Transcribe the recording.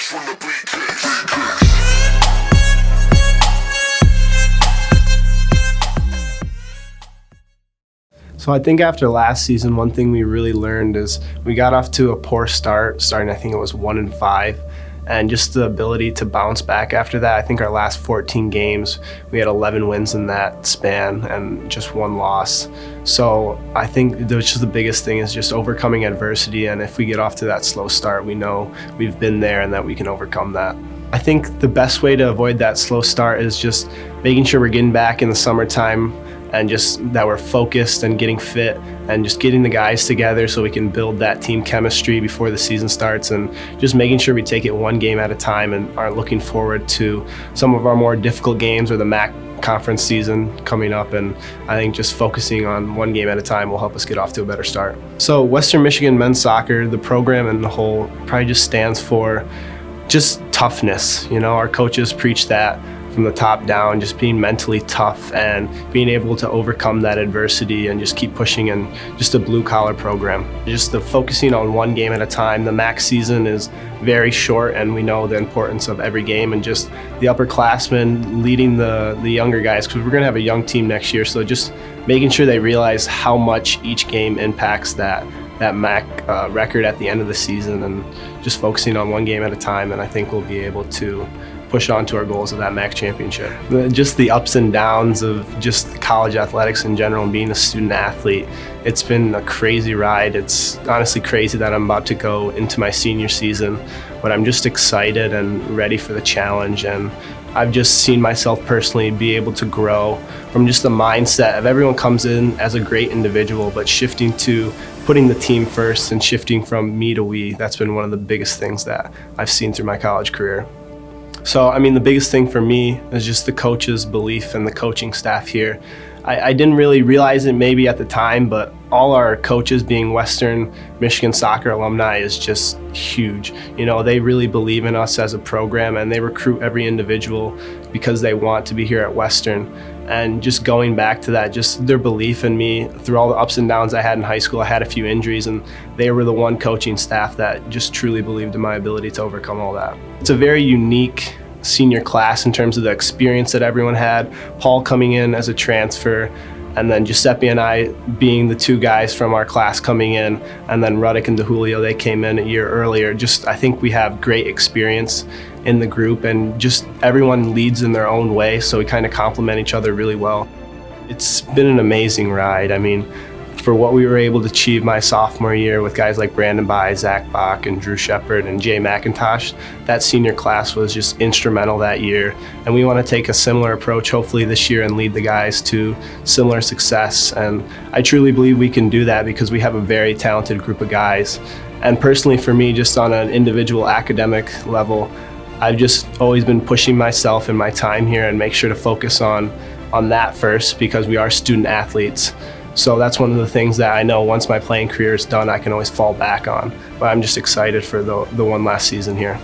So I think after last season, one thing we really learned is we got off to a poor start, starting I think it was 1-5, and just the ability to bounce back after that. I think our last 14 games, we had 11 wins in that span and just one loss. So I think just the biggest thing is just overcoming adversity, and if we get off to that slow start, we know we've been there and that we can overcome that. I think the best way to avoid that slow start is just making sure we're getting back in the summertime and just that we're focused and getting fit and just getting the guys together so we can build that team chemistry before the season starts, and just making sure we take it one game at a time and are looking forward to some of our more difficult games or the MAC conference season coming up. And I think just focusing on one game at a time will help us get off to a better start. So Western Michigan men's soccer, the program in the whole, probably just stands for just toughness. You know, our coaches preach that from the top down, just being mentally tough and being able to overcome that adversity and just keep pushing, and just a blue collar program. Just the focusing on one game at a time. The MAC season is very short and we know the importance of every game, and just the upperclassmen leading the younger guys, because we're gonna have a young team next year. So just making sure they realize how much each game impacts that MAC record at the end of the season, and just focusing on one game at a time, and I think we'll be able to push on to our goals of that MAC championship. Just the ups and downs of just college athletics in general and being a student athlete, it's been a crazy ride. It's honestly crazy that I'm about to go into my senior season, but I'm just excited and ready for the challenge. And I've just seen myself personally be able to grow from just the mindset of everyone comes in as a great individual, but shifting to putting the team first and shifting from me to we. That's been one of the biggest things that I've seen through my college career. So, I mean, the biggest thing for me is just the coaches' belief and the coaching staff here. I didn't really realize it maybe at the time, but all our coaches being Western Michigan soccer alumni is just huge. You know, they really believe in us as a program, and they recruit every individual because they want to be here at Western. And just going back to that, just their belief in me through all the ups and downs I had in high school. I had a few injuries, and they were the one coaching staff that just truly believed in my ability to overcome all that. It's a very unique senior class in terms of the experience that everyone had. Paul coming in as a transfer, and then Giuseppe and I being the two guys from our class coming in, and then Ruddick and DeJulio, they came in a year earlier. Just, I think we have great experience in the group, and just everyone leads in their own way, so we kind of complement each other really well. It's been an amazing ride. I mean, for what we were able to achieve my sophomore year with guys like Brandon Bai, Zach Bach, and Drew Shepard, and Jay McIntosh, that senior class was just instrumental that year. And we want to take a similar approach hopefully this year and lead the guys to similar success. And I truly believe we can do that because we have a very talented group of guys. And personally for me, just on an individual academic level, I've just always been pushing myself in my time here and make sure to focus on that first, because we are student athletes. So that's one of the things that I know once my playing career is done, I can always fall back on. But I'm just excited for the one last season here.